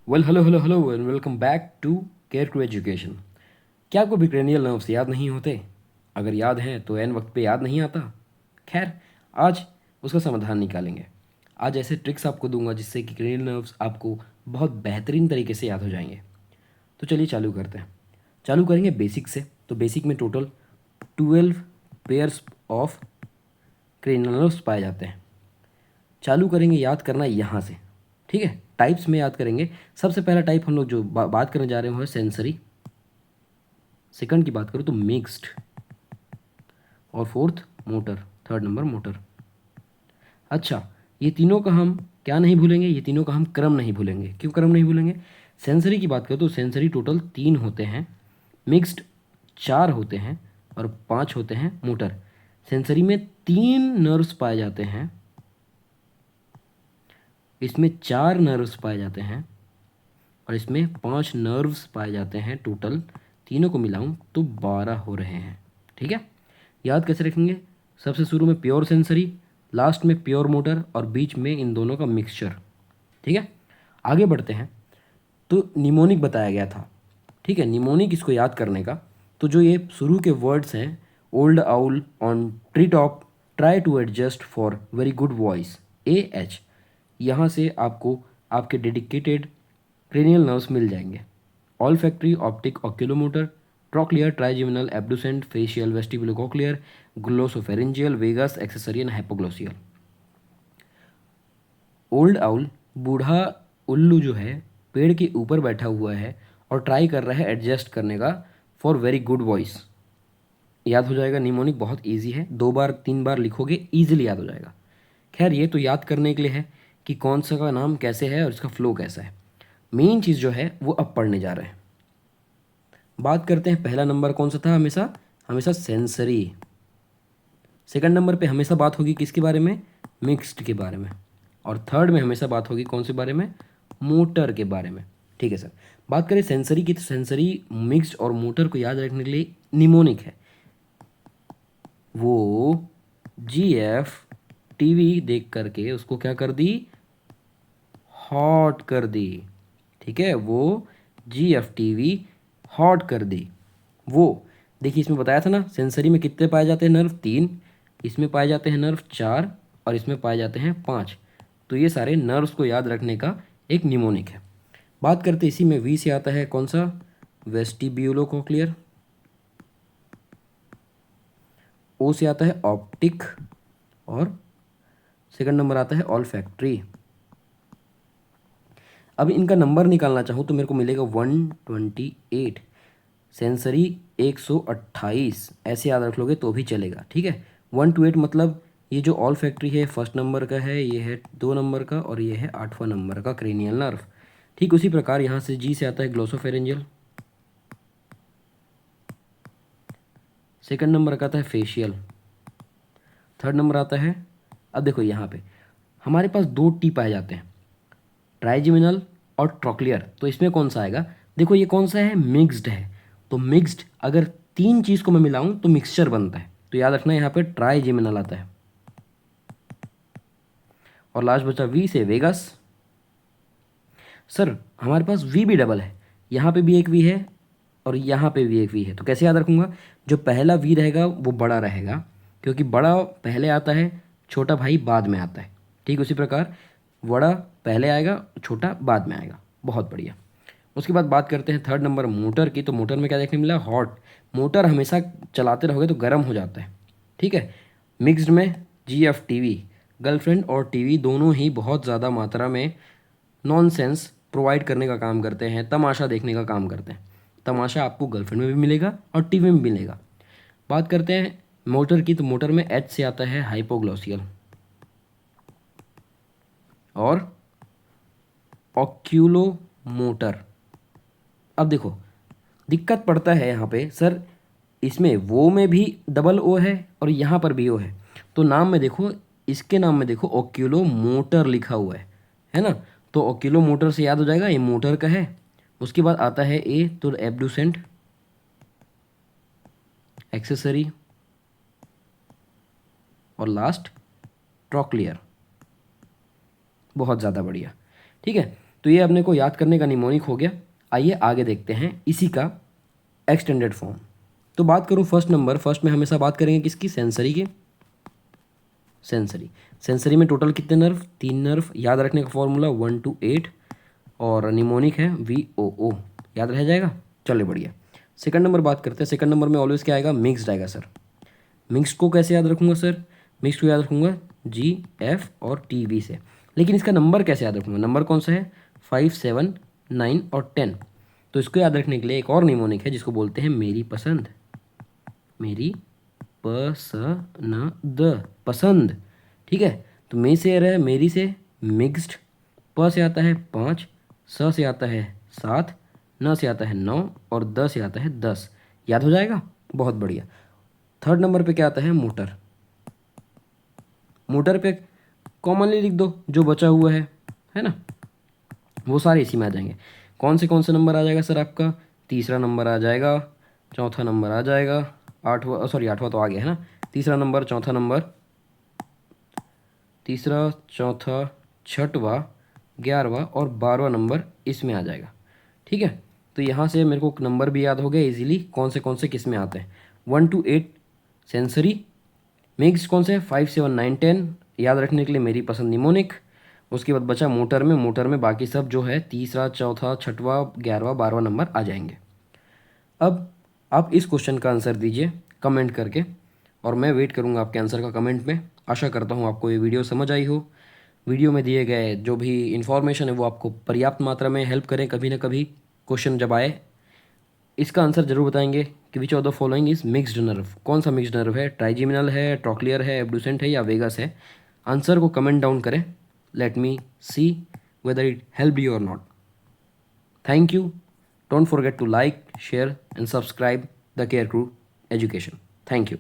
Well hello hello hello and welcome back to care to education. क्या आपको भी cranial nerves याद नहीं होते? अगर याद हैं तो एन वक्त पे याद नहीं आता। खैर, आज उसका समाधान निकालेंगे। आज ऐसे ट्रिक्स आपको दूंगा जिससे कि क्रेनियल नर्व्स आपको बहुत बेहतरीन तरीके से याद हो जाएंगे। तो चलिए चालू करते हैं। चालू करेंगे बेसिक से। तो बेसिक में total 12 pairs of cranial nerves पाए जाते हैं। चालू करेंगे याद करना यहाँ से। ठीक है, टाइप्स में याद करेंगे। सबसे पहला टाइप हम लोग जो बात करने जा रहे हैं वो है सेंसरी। सेकंड की बात करूँ तो मिक्स्ड। और fourth motor, third number motor. अच्छा, ये तीनों का हम क्या नहीं भूलेंगे, ये तीनों का हम क्रम नहीं भूलेंगे। क्यों क्रम नहीं भूलेंगे? सेंसरी की बात करें तो सेंसरी टोटल 3 होते हैं, मिक्स्ड 4 होते हैं और 5 होते हैं मोटर। सेंसरी में 3 नर्व्स पाए जाते हैं, इसमें 4 नर्व्स पाए जाते हैं और इसमें 5 नर्व्स पाए जाते हैं। टोटल तीनों को मिलाऊं तो 12 हो रहे हैं। ठीक है, याद कैसे रखेंगे? सबसे शुरू में प्योर सेंसरी, लास्ट में प्योर मोटर और बीच में इन दोनों का मिक्सचर। ठीक है, आगे बढ़ते हैं। तो निमोनिक बताया गया था। ठीक है, निमोनिक इसको याद करने का। तो जो ये शुरू के वर्ड्स हैं, old owl on tree top try to adjust for very good voice, AH, यहाँ से आपको आपके डेडिकेटेड क्रेनियल नर्व्स मिल जाएंगे। Olfactory, optic, oculomotor, trochlear, trigeminal, abducent, facial, vestibulocochlear, glossopharyngeal, vagus, accessory, hypoglossal. Old owl, बूढ़ा उल्लू जो है पेड़ के ऊपर बैठा हुआ है और ट्राई कर रहा है एडजस्ट करने का फॉर वेरी गुड वॉइस। याद हो जाएगा। निमोनिक बहुत इजी है, 2 बार 3 बार लिखोगे ईजिली याद हो जाएगा। खैर, ये तो याद करने के लिए है कि कौन सा का नाम कैसे है और इसका फ्लो कैसा है। मेन चीज़ जो है वो अब पढ़ने जा रहे हैं। बात करते हैं, पहला नंबर कौन सा था? हमेशा हमेशा सेंसरी। सेकंड नंबर पे हमेशा बात होगी किसके बारे में? मिक्स्ड के बारे में। और थर्ड में हमेशा बात होगी कौन से बारे में? मोटर के बारे में। ठीक है सर। बात करें सेंसरी की, तो सेंसरी, मिक्स्ड और मोटर को याद रखने के लिए निमोनिक है। वो GF TV देख करके उसको क्या कर दी? हॉट कर दी। ठीक है, वो GF TV हॉट कर दी। वो देखिए, इसमें बताया था ना सेंसरी में कितने पाए जाते हैं नर्व? 3। इसमें पाए जाते हैं नर्व 4 और इसमें पाए जाते हैं 5। तो ये सारे नर्व्स को याद रखने का एक निमोनिक है। बात करते इसी में V से आता है कौन सा? वेस्टिब्यूलोकोक्लियर। O से आता है ऑप्टिक और सेकंड नंबर आता है ऑल्फैक्टरी। अब इनका नंबर निकालना चाहूँ तो मेरे को मिलेगा 128। सेंसरी 128, ऐसे याद रख लोगे तो भी चलेगा। ठीक है, 1 to 8 मतलब ये जो ऑल फैक्ट्री है फर्स्ट नंबर का है, ये है 2 नंबर का और ये है 8वां नंबर का क्रेनियल नर्व। ठीक उसी प्रकार यहाँ से G से आता है ग्लोसोफेरेंजियल। सेकंड नंबर का आता है फेशियल। थर्ड नंबर आता है, अब देखो यहाँ पे हमारे पास 2 T पाए जाते हैं, ट्राइजिमिनल और ट्रॉक्लियर। तो इसमें कौन सा आएगा? देखो ये कौन सा है? मिक्स्ड है। तो मिक्स्ड अगर 3 चीज़ को मैं मिलाऊं तो मिक्सचर बनता है। तो याद रखना यहाँ पे ट्राइजिमिनल आता है। और लास्ट बचा V से वेगस। सर हमारे पास V भी डबल है, यहाँ पे भी एक V है और यहाँ पे भी एक V है। तो कैसे याद रखूँगा? जो पहला V रहेगा वो बड़ा रहेगा, क्योंकि बड़ा पहले आता है, छोटा भाई बाद में आता है। ठीक उसी प्रकार बड़ा पहले आएगा, छोटा बाद में आएगा। बहुत बढ़िया। उसके बाद बात करते हैं थर्ड नंबर मोटर की। तो मोटर में क्या देखने मिला? हॉट। मोटर हमेशा चलाते रहोगे तो गर्म हो जाता है। ठीक है, मिक्स्ड में GF TV, गर्लफ्रेंड और टीवी दोनों ही बहुत ज़्यादा मात्रा में नॉनसेंस प्रोवाइड करने का काम करते हैं, तमाशा देखने का काम करते हैं। तमाशा आपको गर्लफ्रेंड में भी मिलेगा और टीवी में भी मिलेगा। बात करते हैं मोटर की। तो मोटर में H से आता है हाइपोग्लोसियल और ऑक्यूलो मोटर। अब देखो दिक्कत पड़ता है यहाँ पे सर, इसमें वो में भी डबल O है और यहाँ पर भी O है। तो नाम में देखो, इसके नाम में देखो ओक्यूलो मोटर लिखा हुआ है ना? तो ओक्यूलो मोटर से याद हो जाएगा ये मोटर का है। उसके बाद आता है A, तो एब्डुसेंट, एक्सेसरी और लास्ट ट्रॉक्लियर। बहुत ज़्यादा बढ़िया। ठीक है, तो ये अपने को याद करने का निमोनिक हो गया। आइए आगे देखते हैं इसी का एक्सटेंडेड फॉर्म। तो बात करूँ फर्स्ट में हमेशा बात करेंगे किसकी, सेंसरी की। सेंसरी में टोटल कितने नर्व, 3 नर्व। याद रखने का फॉर्मूला 1 to 8 और निमोनिक है VOO, याद रह जाएगा। चलिए बढ़िया। सेकंड नंबर बात करते हैं। सेकंड नंबर में ऑलवेज क्या आएगा, मिक्स्ड आएगा सर। मिक्स्ड को कैसे याद रखूंगा सर, मिक्स्ड को याद रखूंगा GF और TV से। लेकिन इसका नंबर कैसे याद रखूंगा, नंबर कौन सा है, 5, 7, 9 और 10। तो इसको याद रखने के लिए एक और निमोनिक है जिसको बोलते हैं मेरी पसंद। मेरी पसंद, ठीक है। तो मे से रहा है मेरी से मिक्स्ड, प से आता है 5, स से आता है 7, न से आता है 9 और द से आता है 10। याद हो जाएगा, बहुत बढ़िया। थर्ड नंबर पे क्या आता है, मोटर। मोटर पे कॉमनली लिख दो जो बचा हुआ है ना, वो सारे इसी में आ जाएंगे। कौन से नंबर आ जाएगा सर आपका, तीसरा नंबर आ जाएगा, चौथा नंबर आ जाएगा, आठवां तो आ गया है ना। तीसरा नंबर, चौथा नंबर, तीसरा, चौथा, छठवां, 11वां और 12वां नंबर इसमें आ जाएगा, ठीक है। तो यहाँ से मेरे को नंबर भी याद हो गया इजीली कौन से किस में आते हैं। 1 to 8 सेंसरी, मिक्स कौन से, 5, 7, 9, 10 याद रखने के लिए मेरी पसंद निमोनिक। उसके बाद बचा मोटर में बाकी सब जो है तीसरा, चौथा, छठवां, 11वां, 12वां नंबर आ जाएंगे। अब आप इस क्वेश्चन का आंसर दीजिए कमेंट करके, और मैं वेट करूंगा आपके आंसर का कमेंट में। आशा करता हूं आपको ये वीडियो समझ आई हो। वीडियो में दिए गए जो भी इन्फॉर्मेशन है वो आपको पर्याप्त मात्रा में हेल्प करें कभी ना कभी क्वेश्चन जब आए। इसका आंसर जरूर बताएंगे कि which of the following is mixed nerve. कौन सा मिक्स्ड नर्व है, ट्राइजिमिनल है, ट्रॉक्लियर है, एब्डुसेंट है या वेगस है। आंसर को कमेंट डाउन करें। Let me see whether it helped you or not. Thank you. Don't forget to like, share and subscribe the Care Crew Education. Thank you.